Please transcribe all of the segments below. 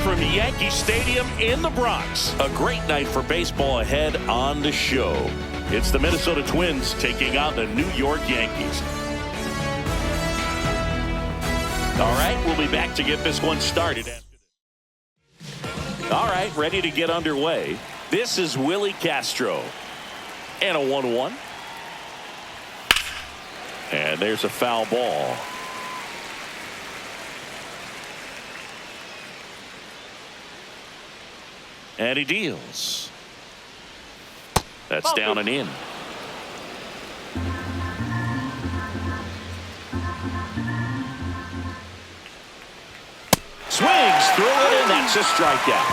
from Yankee Stadium in the Bronx. A great night for baseball ahead on the show. It's the Minnesota Twins taking on the New York Yankees. All right, we'll be back to get this one started. All right, ready to get underway. This is Willie Castro. And a 1-1. And there's a foul ball. And he deals. That's down and in. Swings through it, and that's a strikeout.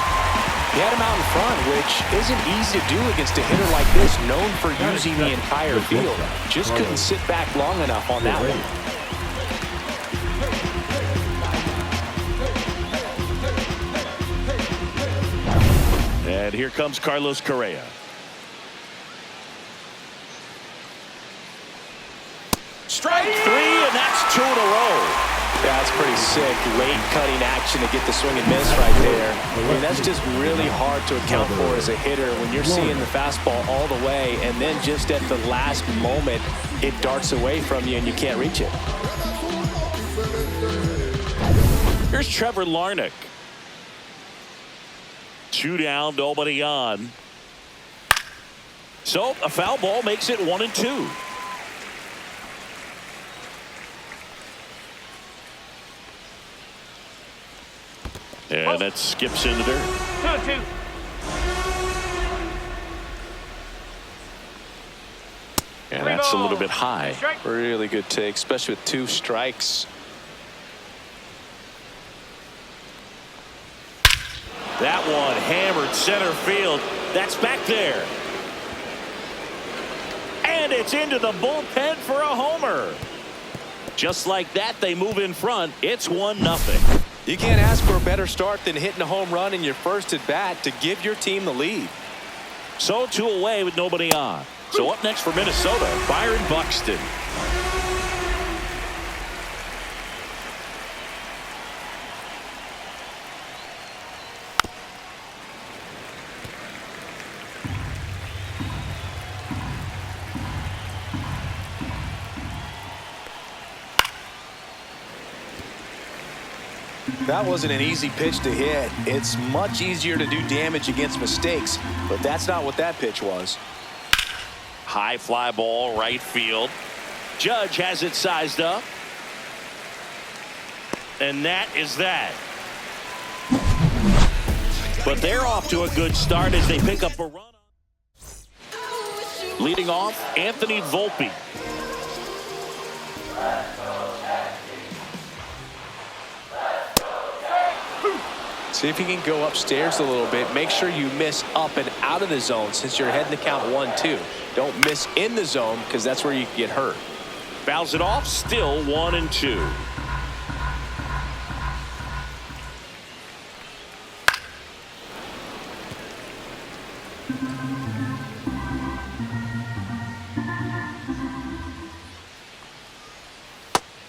He had him out in front, which isn't easy to do against a hitter like this, known for using the entire field. Just couldn't sit back long enough on that one. And here comes Carlos Correa. Strike three, and that's 2 in a row. That's pretty sick. Late cutting action to get the swing and miss right there. I mean, that's just really hard to account for as a hitter when you're seeing the fastball all the way, and then just at the last moment, it darts away from you and you can't reach it. Here's Trevor Larnach. 2 down, nobody on. So a foul ball makes it 1-2. And that skips into dirt. 2-2. And that's a little bit high. Really good take, especially with 2 strikes. That one hammered center field. That's back there. And it's into the bullpen for a homer. Just like that, they move in front. It's 1-0. You can't ask for a better start than hitting a home run in your first at bat to give your team the lead. So 2 away with nobody on. So up next for Minnesota, Byron Buxton. That wasn't an easy pitch to hit. It's much easier to do damage against mistakes, but that's not what that pitch was. High fly ball, right field. Judge has it sized up. And that is that. But they're off to a good start as they pick up a run. Leading off, Anthony Volpe. See if you can go upstairs a little bit. Make sure you miss up and out of the zone since you're heading to count 1-2. Don't miss in the zone because that's where you can get hurt. Fouls it off, still 1-2.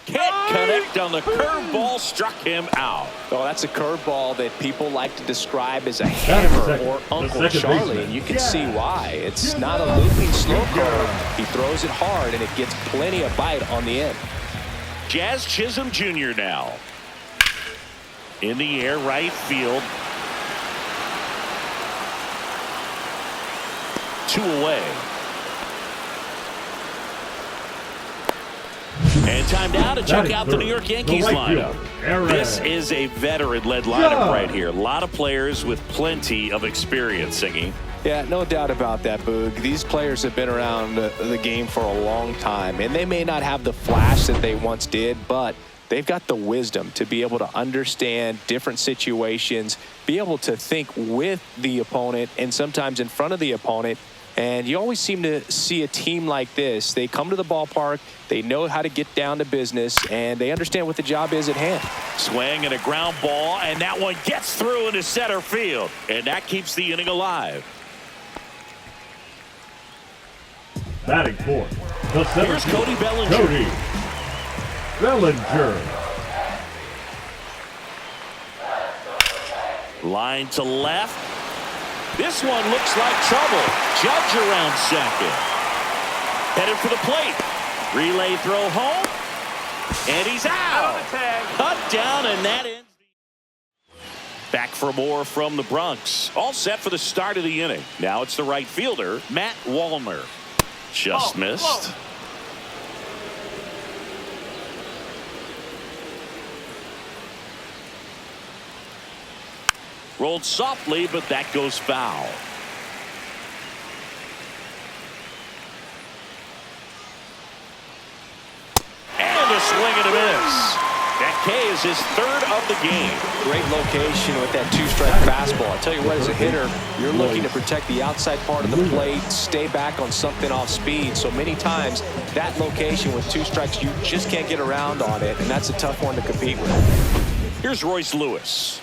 Can't connect on the curveball, struck him out. Oh, that's a curveball that people like to describe as a hammer or Uncle Charlie, and you can see why. It's not a looping slow curve. He throws it hard, and it gets plenty of bite on the end. Jazz Chisholm Jr. now. In the air, right field. 2 away. And time now to check out the New York Yankees lineup. This is a veteran-led lineup right here. A lot of players with plenty of experience, Singy. Yeah, no doubt about that, Boog. These players have been around the game for a long time, and they may not have the flash that they once did, but they've got the wisdom to be able to understand different situations, be able to think with the opponent and sometimes in front of the opponent. And you always seem to see a team like this. They come to the ballpark, they know how to get down to business, and they understand what the job is at hand. Swing and a ground ball, and that one gets through into center field. And that keeps the inning alive. Batting fourth, the Here's Cody Bellinger. Cody Bellinger. Line to left. This one looks like trouble. Judge around second. Headed for the plate. Relay throw home. And he's out. Cut down, and that ends. Back for more from the Bronx. All set for the start of the inning. Now it's the right fielder, Matt Wallner. Just missed. Rolled softly, but that goes foul. And a swing and a miss. That K is his third of the game. Great location with that two-strike fastball. I tell you what, as a hitter, you're looking to protect the outside part of the plate, stay back on something off speed. So many times, that location with two strikes, you just can't get around on it, and that's a tough one to compete with. Here's Royce Lewis.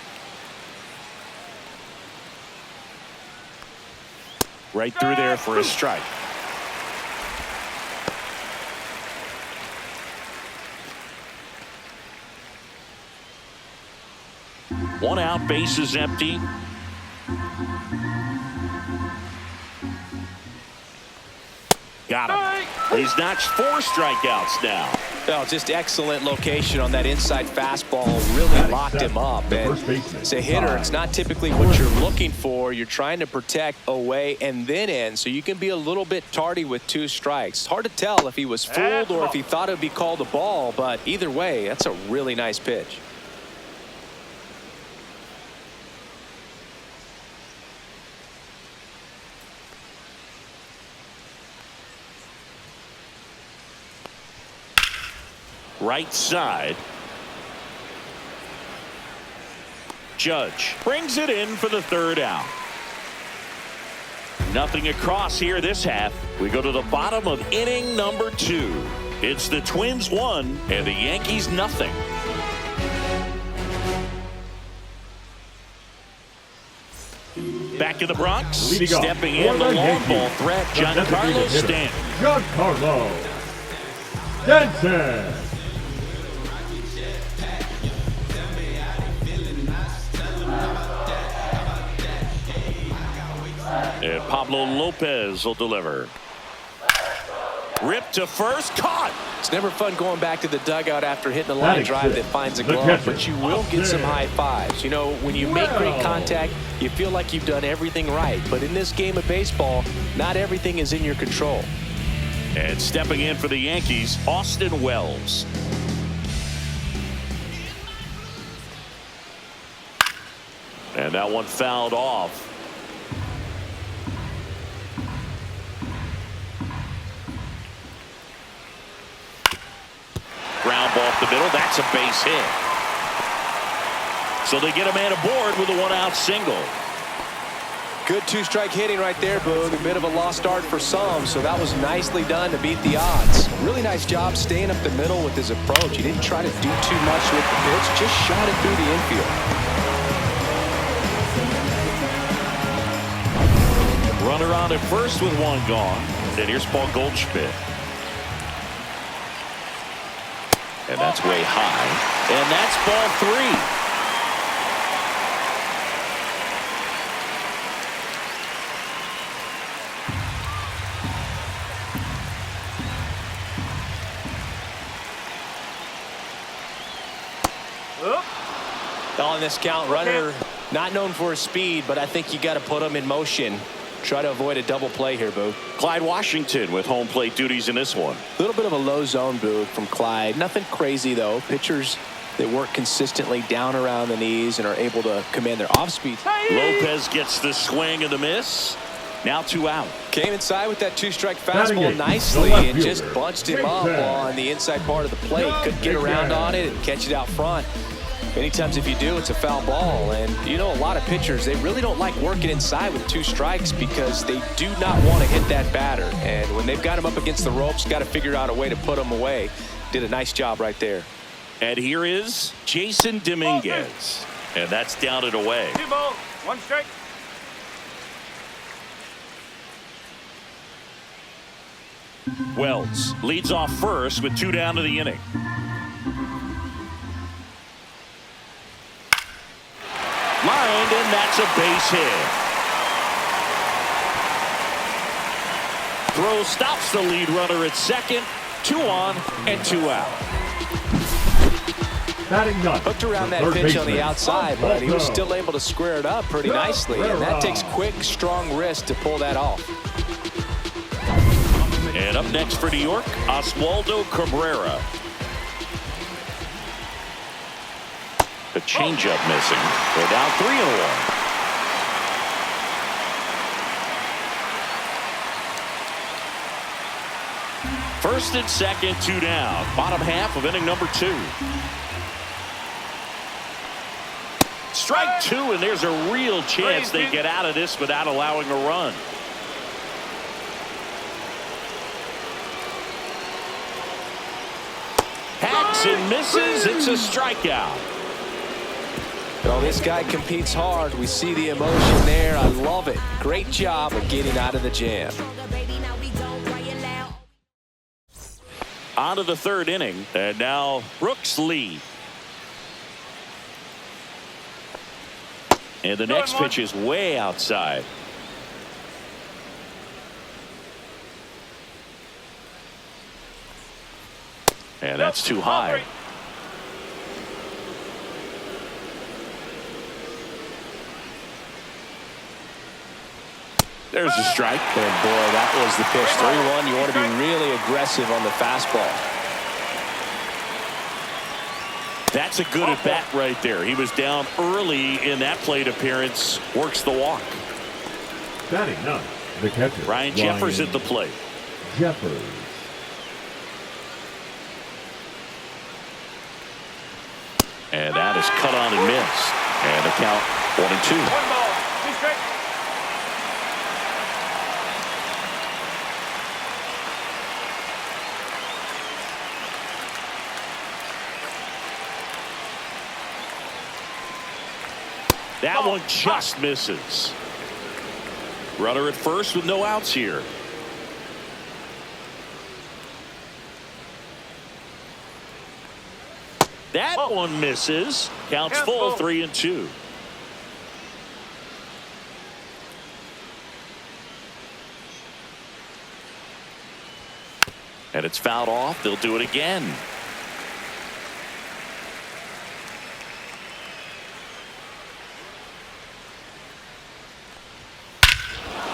Right through there for a strike. One out, base is empty. Got him. He's notched 4 strikeouts now. Well, just excellent location on that inside fastball. Really locked him up. And as a hitter, it's not typically what you're looking for. You're trying to protect away and then in, so you can be a little bit tardy with 2 strikes. It's hard to tell if he was fooled or if he thought it would be called a ball, but either way, that's a really nice pitch. Right side. Judge brings it in for the 3rd out. Nothing across here this half. We go to the bottom of inning number 2. It's the Twins 1 and the Yankees nothing. Back in the Bronx, stepping in the long ball threat, Giancarlo Stanton. Giancarlo Stanton. And Pablo Lopez will deliver. Ripped to first, caught. It's never fun going back to the dugout after hitting a line drive that finds a glove, but you will get some high fives. You know, when you make great contact, you feel like you've done everything right. But in this game of baseball, not everything is in your control. And stepping in for the Yankees, Austin Wells. And that one fouled off. Ground ball up the middle. That's a base hit. So they get a man aboard with a 1-out single. Good 2-strike hitting right there, Boog. A bit of a lost start for some, so that was nicely done to beat the odds. Really nice job staying up the middle with his approach. He didn't try to do too much with the pitch, just shot it through the infield. Runner on at first with 1 gone. And here's Paul Goldschmidt. And that's way high. And that's ball 3. On this count, runner not known for his speed, but I think you got to put him in motion. Try to avoid a double play here, Boog. Clyde Washington with home plate duties in this one. A little bit of a low zone, Boog, from Clyde. Nothing crazy, though. Pitchers that work consistently down around the knees and are able to command their off-speed. Lopez gets the swing and the miss. Now 2 out. Came inside with that 2-strike fastball nicely and just bunched him up on the inside part of the plate. Couldn't get around on it and catch it out front. Many times if you do, it's a foul ball. And you know, a lot of pitchers, they really don't like working inside with 2 strikes because they do not want to hit that batter. And when they've got him up against the ropes, got to figure out a way to put him away. Did a nice job right there. And here is Jason Dominguez. And that's down and away. 2 balls, 1 strike. Wells leads off first with 2 down to the inning. Lined and And that's a base hit. Throw stops the lead runner at second. 2 on and 2 out. Batting ninth, Hooked around the that third pitch on the baseman, outside, but he was Alto. still able to square it up pretty nicely. And that takes quick, strong wrist to pull that off. And up next for New York, Oswaldo Cabrera. The changeup missing. They're down 3-1. First and second, 2 down. Bottom half of inning number 2. Strike 2, and there's a real chance they get out of this without allowing a run. Hacks and misses. It's a strikeout. Well, this guy competes hard. We see the emotion there. I love it. Great job of getting out of the jam. On to the third inning, and now Brooks lead. And the next pitch is way outside. And that's too high. There's a strike. And boy, that was the pitch. 3-1. You want to be really aggressive on the fastball. That's a good at bat right there. He was down early in that plate appearance. Works the walk. Batting ninth, the catcher, Ryan Jeffers at the plate. Jeffers. And that is cut on and missed. And the count 1-2. 1 ball, 2 strikes. That one just misses. Runner at first with no outs here. That one misses. Counts full, 3-2. And it's fouled off. They'll do it again.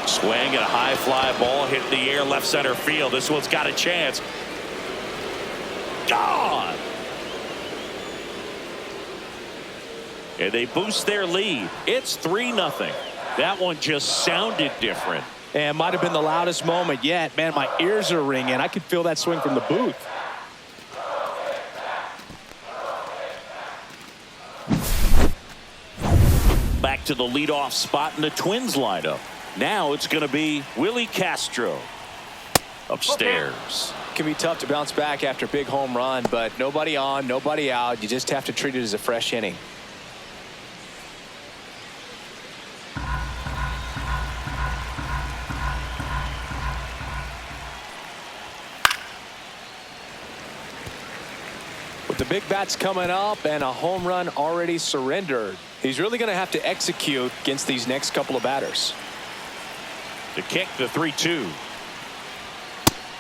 Swing and a high fly ball hit the air left center field. This one's got a chance. Gone. And they boost their lead. It's 3-0. That one just sounded different. And might have been the loudest moment yet. Man, my ears are ringing. I could feel that swing from the booth. Back to the leadoff spot in the Twins lineup. Now it's going to be Willie Castro upstairs. It can be tough to bounce back after a big home run, but nobody on, nobody out. You just have to treat it as a fresh inning. With the big bats coming up and a home run already surrendered, he's really going to have to execute against these next couple of batters. The kick, the 3-2.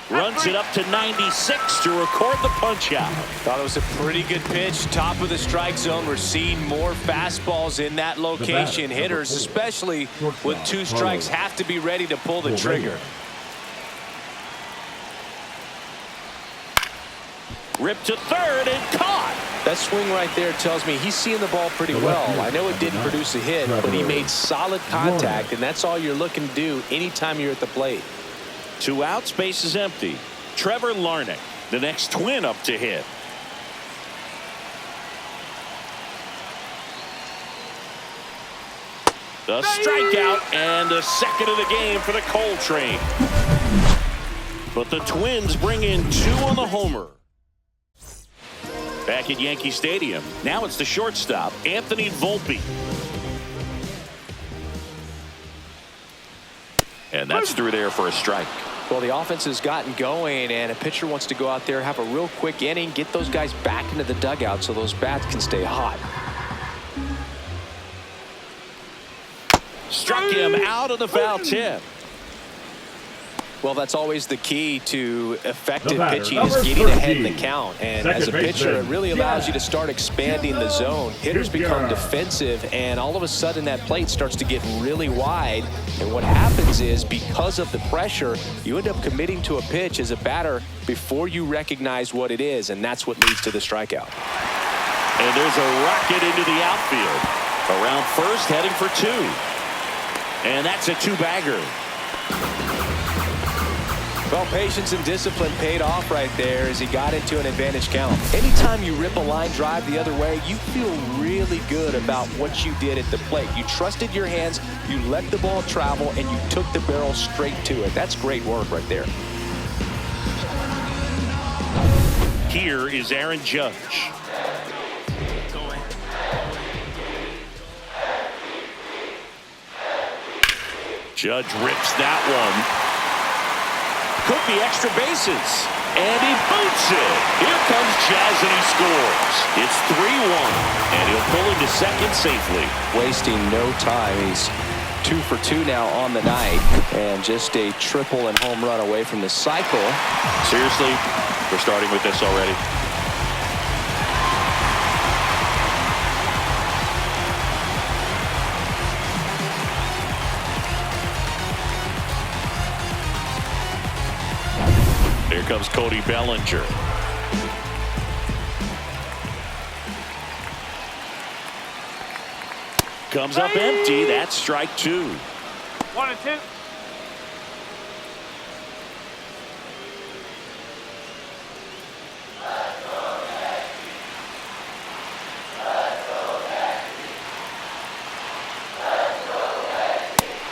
Runs it up to 96 to record the punch out. Thought it was a pretty good pitch. Top of the strike zone. We're seeing more fastballs in that location. Hitters, especially with 2 strikes, have to be ready to pull the trigger. Ripped to third and caught. That swing right there tells me he's seeing the ball pretty well. I know it didn't produce a hit, but he made solid contact, and that's all you're looking to do anytime you're at the plate. 2 outs, base is empty. Trevor Larnach, the next Twin up to hit. The strikeout and the second of the game for the Coltrane. But the Twins bring in 2 on the homer. Back at Yankee Stadium, now it's the shortstop, Anthony Volpe. And that's through there for a strike. Well, the offense has gotten going, and a pitcher wants to go out there, have a real quick inning, get those guys back into the dugout so those bats can stay hot. Struck him out of the foul tip. Well, that's always the key to effective batter, pitching is number getting ahead in the 13. count. And Second as a pitcher, it baseman, really allows you to start expanding the zone. Hitters become Yeah. defensive, and all of a sudden that plate starts to get really wide. And what happens is, because of the pressure, you end up committing to a pitch as a batter before you recognize what it is, and that's what leads to the strikeout. And there's a rocket into the outfield. Around first, heading for two. And that's a two-bagger. Well, patience and discipline paid off right there as he got into an advantage count. Anytime you rip a line drive the other way, you feel really good about what you did at the plate. You trusted your hands, you let the ball travel, and you took the barrel straight to it. That's great work right there. Here is Aaron Judge. Judge rips that one. Could be extra bases. And he boots it. Here comes Jazz, and he scores. It's 3-1. And he'll pull into second safely. Wasting no time. He's 2 for 2 now on the night. And just a triple and home run away from the cycle. Seriously, we're starting with this already. Here comes Cody Bellinger. Comes up empty. That's strike two. 1-2.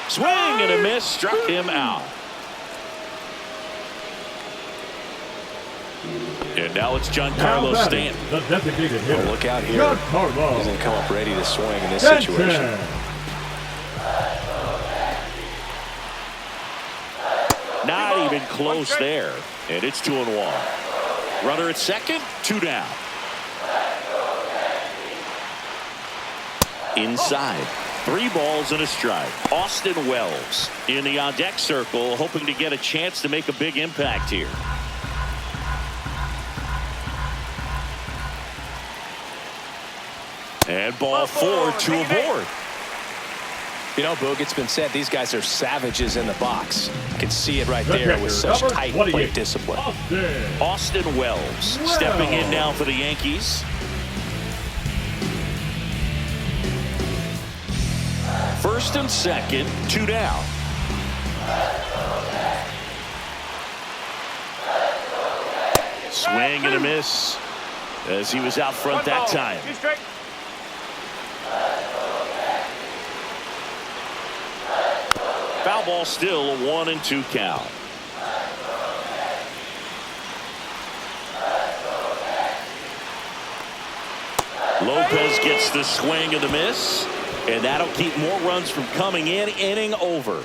Swing and a miss. Struck him out. And now it's Giancarlo Stanton. The designated hitter. Well, look out here. Giancarlo. He's going to come up ready to swing in this Stanton. situation. Not even close there. And it's 2-1. Runner at second, 2 down. Inside. 3 balls and a strike. Austin Wells in the on-deck circle, hoping to get a chance to make a big impact here. And ball 4, 2 aboard. You know, Boog, it's been said these guys are savages in the box. You can see it right there with such tight plate discipline. Austin Wells stepping in now for the Yankees. First and second, 2 down. Swing and a miss as he was out front that time. Foul ball, still a 1-2 count. Lopez gets the swing and the miss, and that'll keep more runs from coming in. Inning over.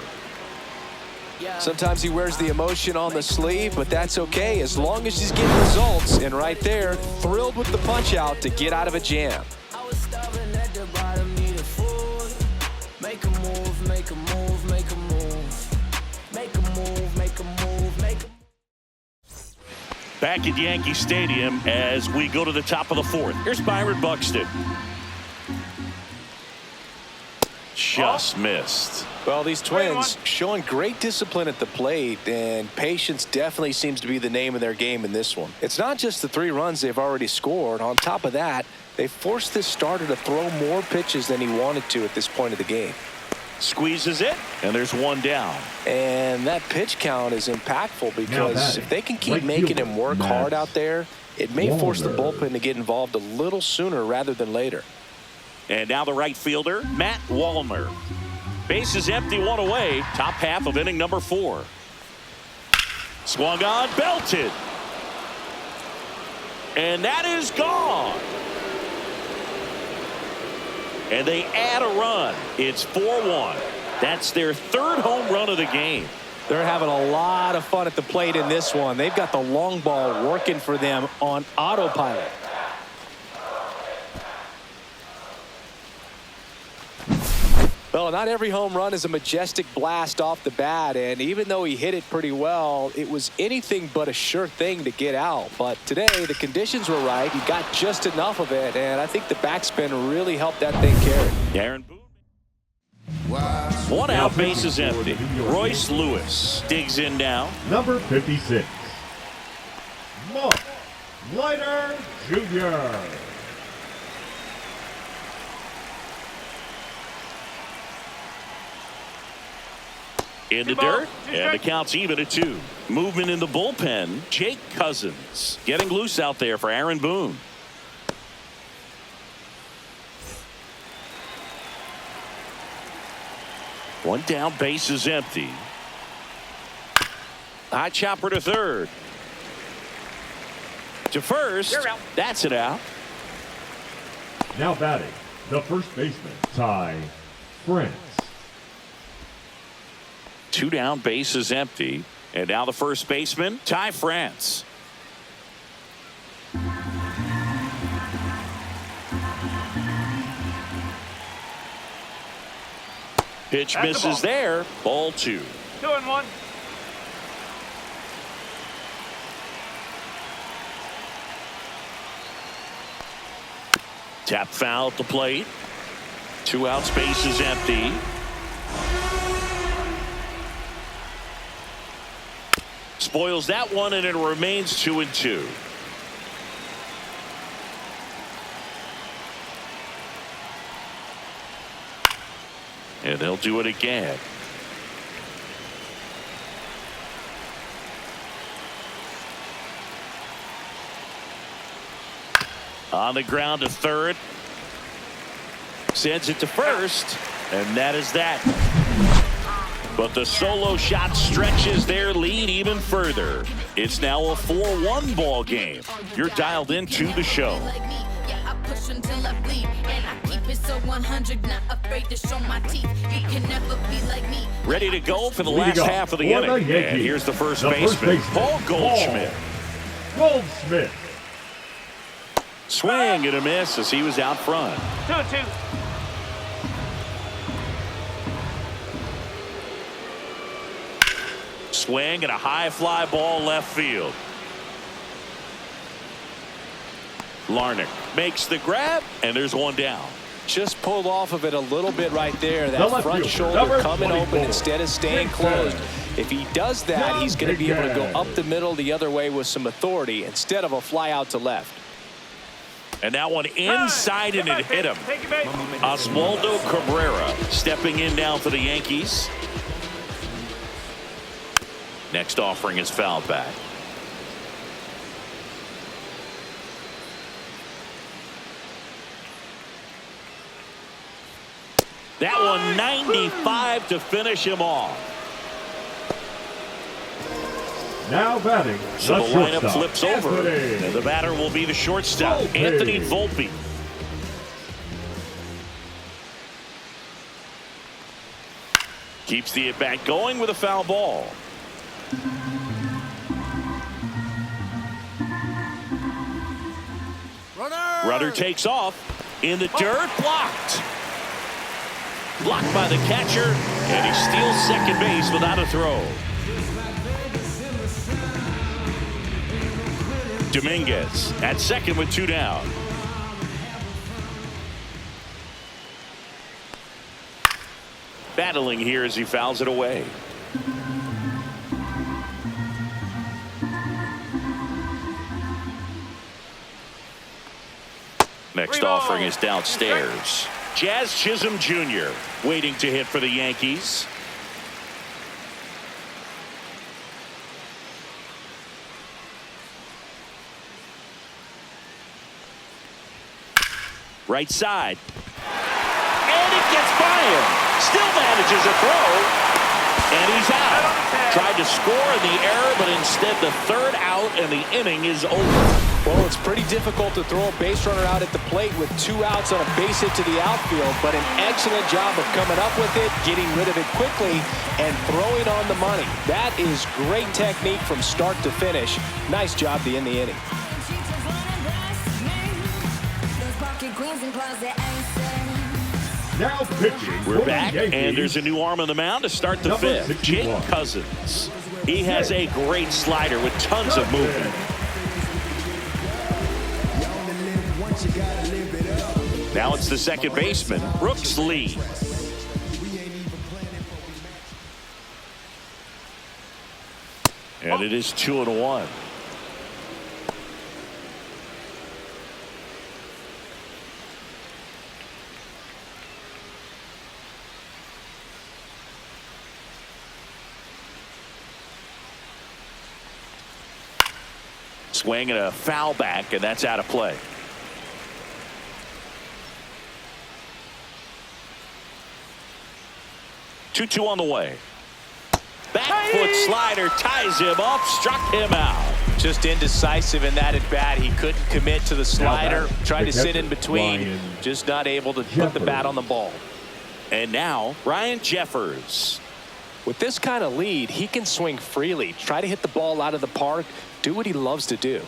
Sometimes he wears the emotion on the sleeve, but that's okay as long as he's getting results. And right there, thrilled with the punch out to get out of a jam. Make a move, make a move, make a move. Make a move, make a move, make a move. Back at Yankee Stadium as we go to the top of the 4th. Here's Byron Buxton. Just missed. Well, these Twins showing great discipline at the plate, and patience definitely seems to be the name of their game in this one. It's not just the 3 runs they've already scored. On top of that, they forced this starter to throw more pitches than he wanted to at this point of the game. Squeezes it, and there's 1 down. And that pitch count is impactful because if they can keep making him work hard out there, it may force the bullpen to get involved a little sooner rather than later. And now the right fielder, Matt Wallner. Base is empty, 1 away. Top half of inning number 4. Swung on, belted. And that is gone. And they add a run. It's 4-1. That's their 3rd home run of the game. They're having a lot of fun at the plate in this one. They've got the long ball working for them on autopilot. Well, not every home run is a majestic blast off the bat, and even though he hit it pretty well, it was anything but a sure thing to get out. But today, the conditions were right. He got just enough of it, and I think the backspin really helped that thing carry. Aaron Boone. One out, base is empty. Royce Lewis digs in now. Number 56, Mark Leiter Jr. In the dirt, and the count's even at 2. Movement in the bullpen. Jake Cousins getting loose out there for Aaron Boone. One down, base is empty. High chopper to third. To first. That's it out. Now batting, the first baseman, Ty France. 2 down, base is empty. And now the first baseman, Ty France. Pitch misses there. Ball 2. 2-1. Tap foul at the plate. 2 outs, base is empty. Spoils that one, and it remains 2-2. And they'll do it again. On the ground to third. Sends it to first. And that is that. But the solo shot stretches their lead even further. It's now a 4-1 ball game. You're dialed into the show. Ready to go for the last half of the inning. And here's the first baseman, Paul Goldschmidt. Goldschmidt. Swing and a miss as he was out front. 2-2. Swing and a high fly ball left field. Larnach makes the grab, and there's one down. Just pulled off of it a little bit right there. That front shoulder coming open instead of staying closed. If he does that, he's going to be able to go up the middle the other way with some authority instead of a fly out to left. And that one inside, and it hit him. Oswaldo Cabrera stepping in now for the Yankees. Next offering is fouled back. That one 95 to finish him off. Now batting, So the lineup shortstop, flips over. Anthony. And the batter will be the shortstop, Anthony Volpe. Keeps the at-bat going with a foul ball. Runner takes off. In the dirt, blocked. Blocked by the catcher, and he steals second base without a throw. Dominguez at second with 2 down. Battling here as he fouls it away. Next offering is downstairs. Jazz Chisholm Jr. waiting to hit for the Yankees. Right side. And it gets by him. Still manages a throw. And he's out. Tried to score in the error, but instead the third out, and the inning is over. Well, it's pretty difficult to throw a base runner out at the plate with 2 outs on a base hit to the outfield, but an excellent job of coming up with it, getting rid of it quickly, and throwing on the money. That is great technique from start to finish. Nice job to end the inning. Now pitching for We're the back, Yankees, and there's a new arm on the mound to start the number fifth. 61. Jake Cousins. He has a great slider with tons of movement. Now it's the second baseman, Brooks Lee. And it is 2-1. Swing and a foul back, and that's out of play. Two on the way. Back foot slider ties him up, struck him out. Just indecisive in that at bat. He couldn't commit to the slider. back, Tried the to sit in catcher, between. Ryan Just not able to put the bat on the ball. And now Ryan Jeffers. With this kind of lead, he can swing freely. Try to hit the ball out of the park. Do what he loves to do.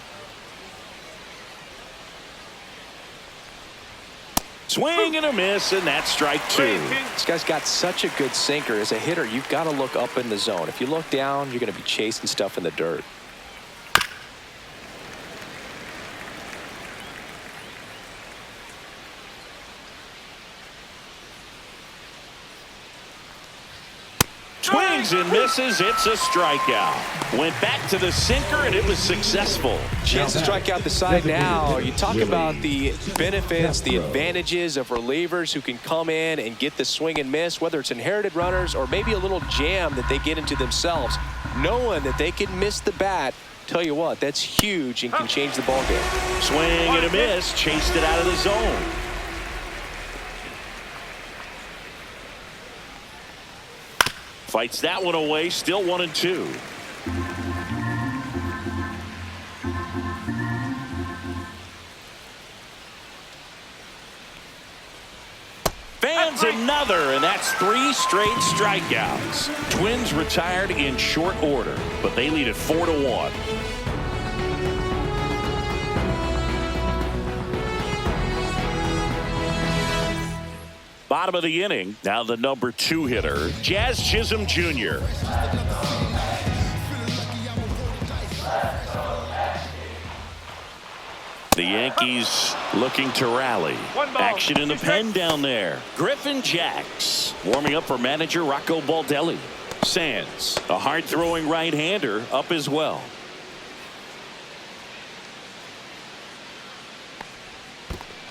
Swing and a miss, and that's strike two. This guy's got such a good sinker. As a hitter, you've got to look up in the zone. If you look down, you're going to be chasing stuff in the dirt. Swings and misses. It's a strikeout. Went back to the sinker, and it was successful. Chance to strike out the side now. You talk about the benefits, the advantages of relievers who can come in and get the swing and miss, whether it's inherited runners or maybe a little jam that they get into themselves. Knowing that they can miss the bat, tell you what, that's huge and can change the ball game. Swing and a miss. Chased it out of the zone. Fights that one away. Still 1-2. Fans another, and that's 3 straight strikeouts. Twins retired in short order, but they lead at 4-1. Bottom of the inning. Now the number 2 hitter, Jazz Chisholm Jr. The Yankees looking to rally. Action in the pen down there. Griffin Jacks warming up for manager Rocco Baldelli. Sands, a hard-throwing right-hander, up as well.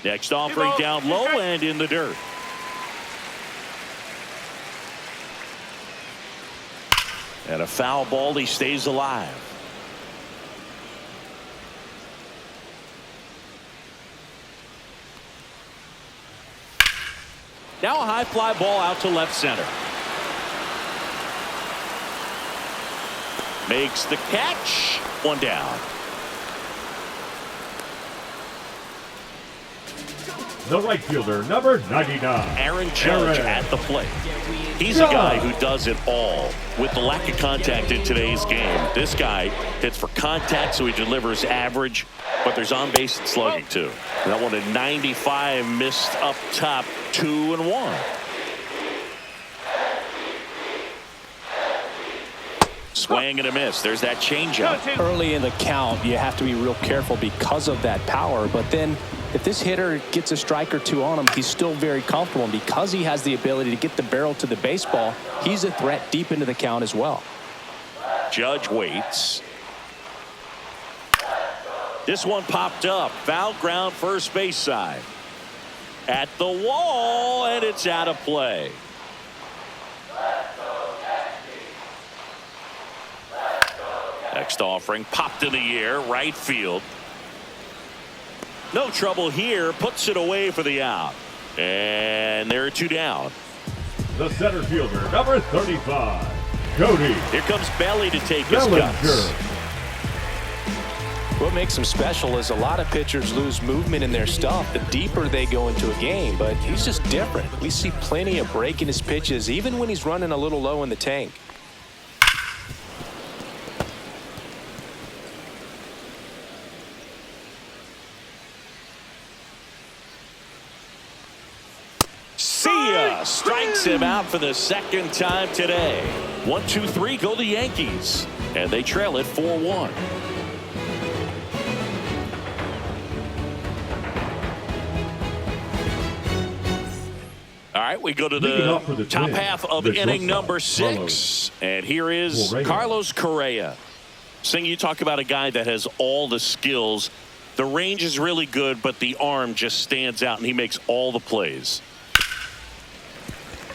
Next offering down low and in the dirt. And a foul ball. He stays alive. Now a high fly ball out to left center. Makes the catch. One down. The right fielder, number 99. Aaron Judge at the plate. He's a guy who does it all. With the lack of contact in today's game, this guy hits for contact, so he delivers average, but there's on base and slugging too. That one at 95, missed up top, 2-1. Swing and a miss. There's that changeup. Early in the count, you have to be real careful because of that power. But then if this hitter gets a strike or two on him, he's still very comfortable. And because he has the ability to get the barrel to the baseball, he's a threat deep into the count as well. Judge waits. This one popped up. Foul ground, first base side. At the wall, and it's out of play. Next offering popped in the air, right field. No trouble here, puts it away for the out. And there are 2 down. The center fielder, number 35, Cody. Here comes Belly to take his cuts. What makes him special is a lot of pitchers lose movement in their stuff the deeper they go into a game, but he's just different. We see plenty of break in his pitches, even when he's running a little low in the tank. See strikes him out for the second time today. 1-2-3 go the Yankees, and they trail it 4-1. All right, we go to the top half of inning number 6. And here is Carlos Correa. Sing, you talk about a guy that has all the skills. The range is really good, but the arm just stands out, and he makes all the plays.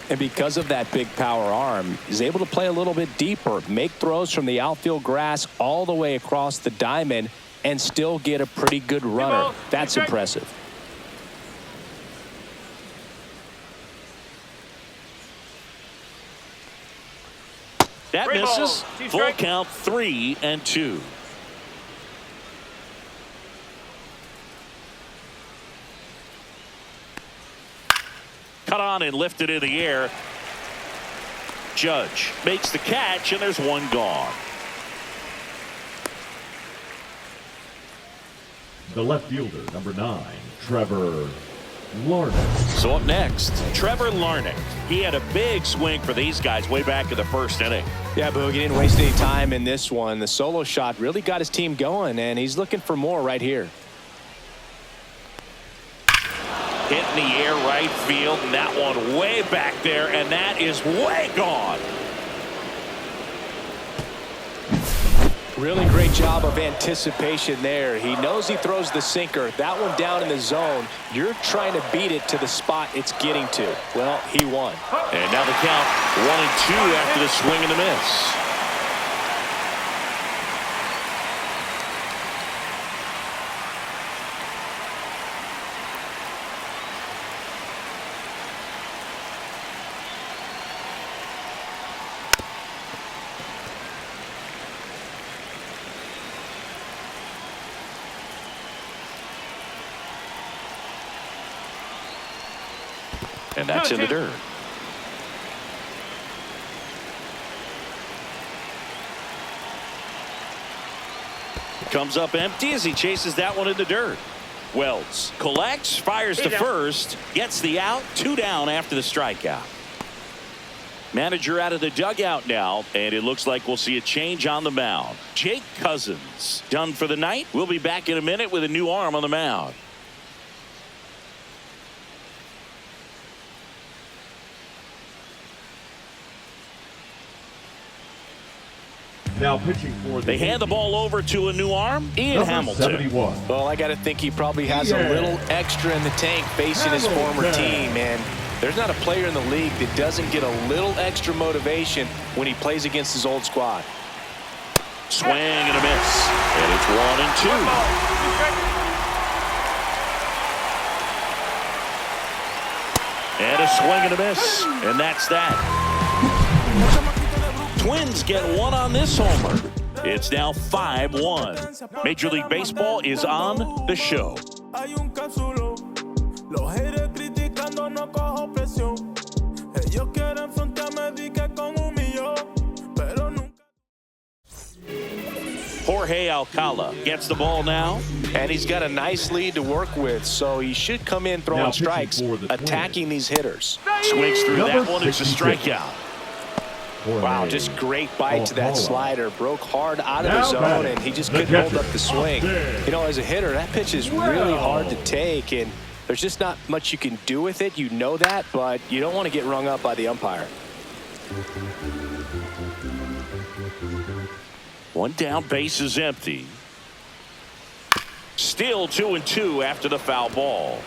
And because of that big power arm, he's able to play a little bit deeper, make throws from the outfield grass all the way across the diamond, and still get a pretty good runner. That's impressive. That misses. Full count, 3-2. Cut on and lifted in the air. Judge makes the catch, and there's one gone. The left fielder, number 9, Trevor Larnach. So up next, Trevor Larnach. He had a big swing for these guys way back in the first inning. Yeah, Boog, he didn't waste any time in this one. The solo shot really got his team going, and he's looking for more right here. Hit in the air right field, and that one way back there, and that is way gone. Really great job of anticipation there. He knows he throws the sinker. That one down in the zone. You're trying to beat it to the spot it's getting to. Well, he won. And now the count 1-2 after the swing and the miss. And that's in the dirt. Comes up empty as he chases that one in the dirt. Wells collects, fires to first, gets the out, 2 down after the strikeout. Manager out of the dugout now, and it looks like we'll see a change on the mound. Jake Cousins done for the night. We'll be back in a minute with a new arm on the mound. Now pitching for they hand the ball over to a new arm, Ian Hamilton. 71. Well, I got to think he probably has a little extra in the tank facing his former team, and there's not a player in the league that doesn't get a little extra motivation when he plays against his old squad. Swing and a miss, and it's 1-2. And a swing and a miss, and that's that. Twins get one on this homer. It's now 5-1. Major League Baseball is on the show. Jorge Alcala gets the ball now. And he's got a nice lead to work with, so he should come in throwing strikes, attacking these hitters. Swings through that one. It's a strikeout. Wow, just great bite to that slider. Broke hard out of the zone, and he just couldn't hold up the swing. You know, as a hitter, that pitch is really hard to take, and there's just not much you can do with it. You know that, but you don't want to get rung up by the umpire. One down, base is empty. Still 2-2 after the foul ball.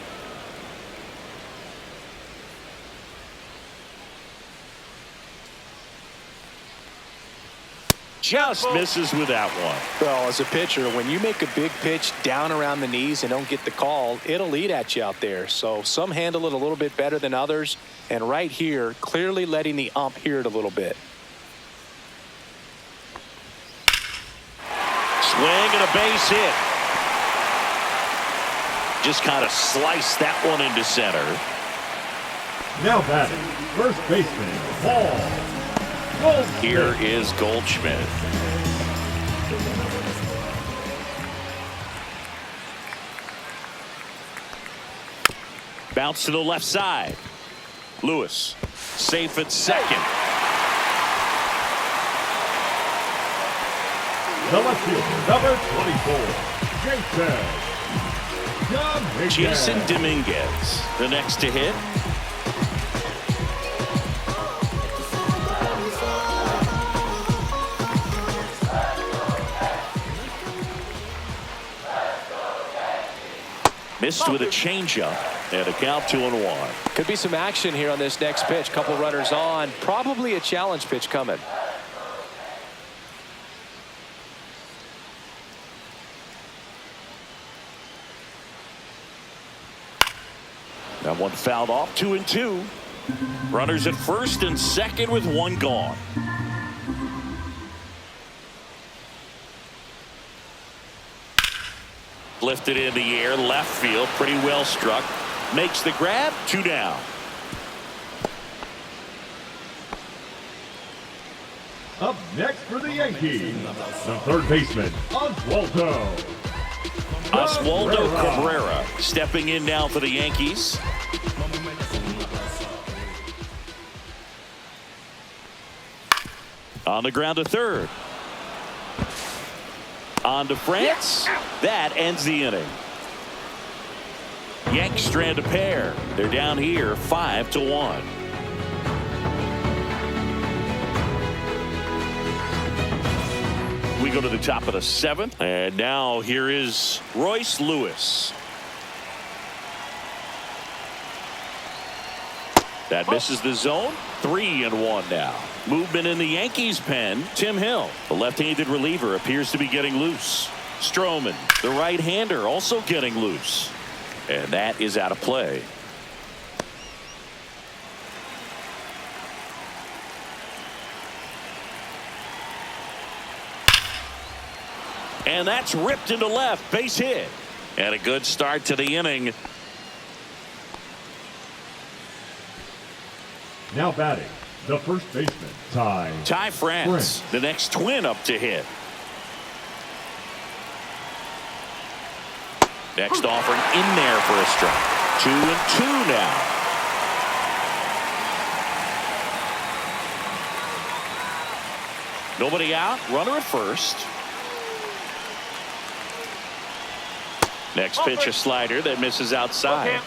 Just misses with that one. Well, as a pitcher, when you make a big pitch down around the knees and don't get the call, it'll eat at you out there. So some handle it a little bit better than others. And right here, clearly letting the ump hear it a little bit. Swing and a base hit. Just kind of sliced that one into center. Now batting, first baseman, Paul. Here is Goldschmidt. Bounce to the left side. Lewis, safe at second. The left fielder, number 24, Jason Dominguez, the next to hit. Missed with a changeup and a count 2-1. Could be some action here on this next pitch. Couple runners on. Probably a challenge pitch coming. That one fouled off. 2-2. Runners at first and second with one gone. Lifted in the air, left field, pretty well struck. Makes the grab, 2 down. Up next for the Yankees, the third baseman, Oswaldo Cabrera stepping in now for the Yankees. On the ground to third. On to France. That ends the inning. Yanks strand a pair. They're down here 5-1. We go to the top of the 7th. And now here is Royce Lewis. That misses the zone. 3-1 now. Movement in the Yankees pen. Tim Hill, the left-handed reliever, appears to be getting loose. Stroman, the right-hander, also getting loose. And that is out of play. And that's ripped into left. Base hit. And a good start to the inning. Now batting, the first baseman, Ty France, the next twin up to hit. Next offering in there for a strike. 2-2 now. Nobody out. Runner at first. Next pitch, a slider that misses outside.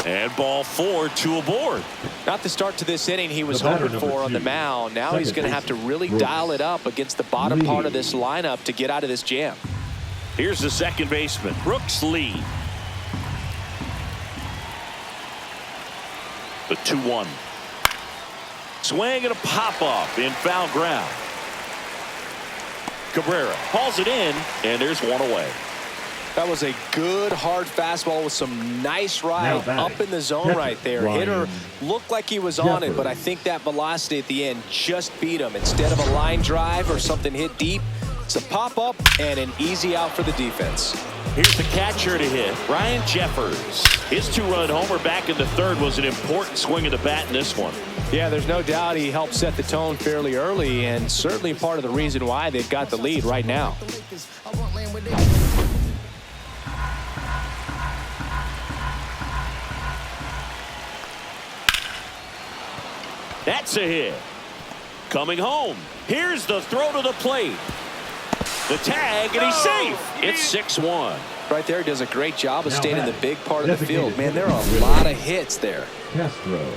And ball 4, 2 aboard. Not the start to this inning he was hoping for on the mound. Now he's going to have to really dial it up against the bottom part of this lineup to get out of this jam. Here's the second baseman, Brooks Lee. The 2-1. Swing and a pop-off in foul ground. Cabrera hauls it in, and there's one away. That was a good hard fastball with some nice ride up in the zone right there. Hitter looked like he was on it, but I think that velocity at the end just beat him. Instead of a line drive or something hit deep, it's a pop-up and an easy out for the defense. Here's the catcher to hit, Ryan Jeffers. His 2-run homer back in the third was an important swing of the bat in this one. Yeah, there's no doubt he helped set the tone fairly early, and certainly part of the reason why they've got the lead right now. That's a hit. Coming home. Here's the throw to the plate. The tag, and he's safe. It's 6-1. Right there, does a great job of staying in the big part of the field. Man, there are a lot of hits there. Castro.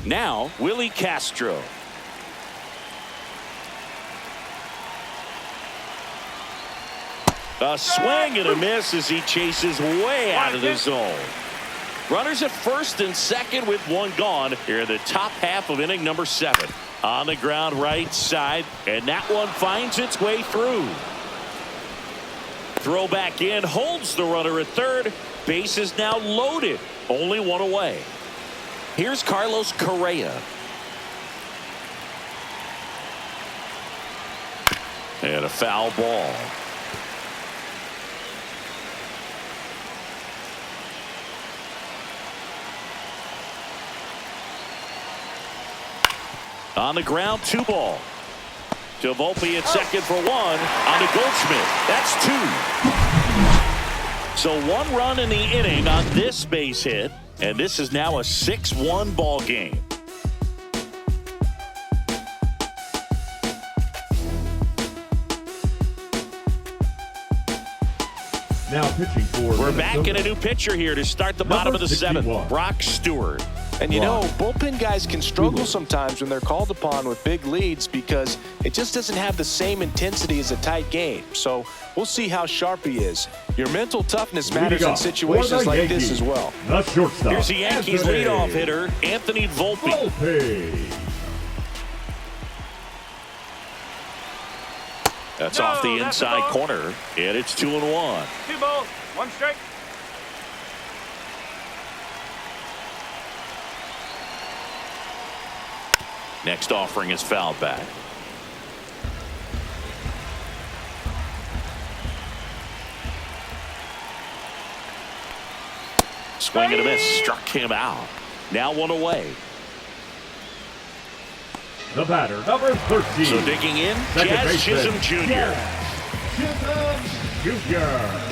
Now, Willie Castro. A swing and a miss as he chases way out of the zone. Runners at first and second with one gone here in the top half of inning number 7. On the ground right side, and that one finds its way through. Throw back in, holds the runner at third. Base is now loaded. Only one away. Here's Carlos Correa. And a foul ball. On the ground, 2 ball. To Volpe at second for 1. On to Goldschmidt. That's 2. So 1 run in the inning on this base hit. And this is now a 6-1 ball game. Now pitching for We're back in Minnesota. a new pitcher here to start the bottom of the 7th. 61. Brock Stewart. And you know, bullpen guys can struggle sometimes when they're called upon with big leads because it just doesn't have the same intensity as a tight game. So we'll see how sharp he is. Your mental toughness matters in situations like this as well. The shortstop. Here's the Yankees Anthony leadoff hitter, Anthony Volpe. That's off the inside corner, and it's 2-1. 2 balls, 1 strike. Next offering is fouled back. Swing and a miss, struck him out. Now 1 away. The batter, number 13. So digging in, Second Jazz baseman, Chisholm Jr. Jazz Chisholm Jr.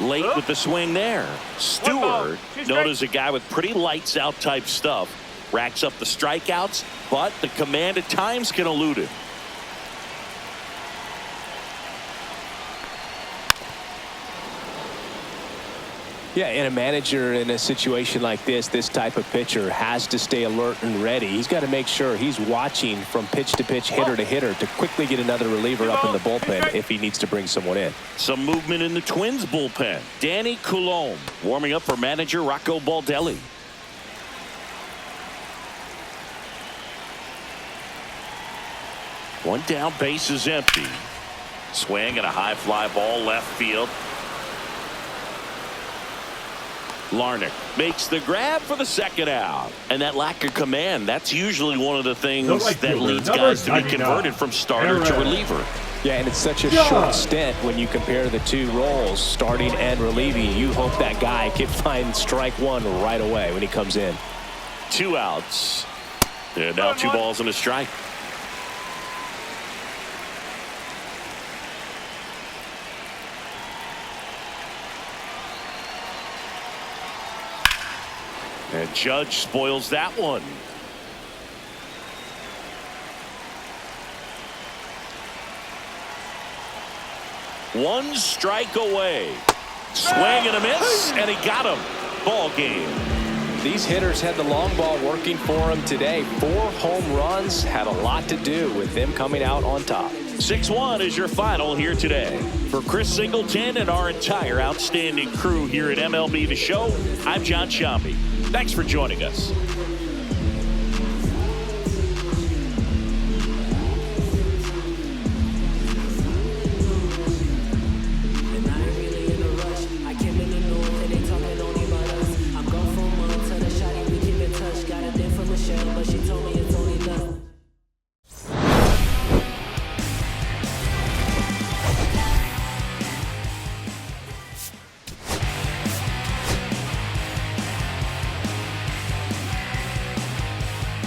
Late with the swing there. Stewart, known as a guy with pretty lights out type stuff, racks up the strikeouts, but the command at times can elude him. Yeah, and a manager in a situation like this type of pitcher has to stay alert and ready. He's got to make sure he's watching from pitch to pitch, hitter to hitter to quickly get another reliever up in the bullpen if he needs to bring someone in. Some movement in the Twins bullpen. Danny Coulombe warming up for manager Rocco Baldelli. One down, base is empty. Swing and a high fly ball left field. Larnach makes the grab for the second out. And that lack of command, that's usually one of the things that leads guys to be converted from starter to reliever. Yeah, and it's such a short stint when you compare the 2 roles, starting and relieving. You hope that guy can find strike 1 right away when he comes in. 2 outs. And now 2 balls and a strike. And Judge spoils that one. One strike away. Swing and a miss, and he got him. Ball game. These hitters had the long ball working for them today. 4 home runs had a lot to do with them coming out on top. 6-1 is your final here today. For Chris Singleton and our entire outstanding crew here at MLB The Show, I'm John Sciambi. Thanks for joining us.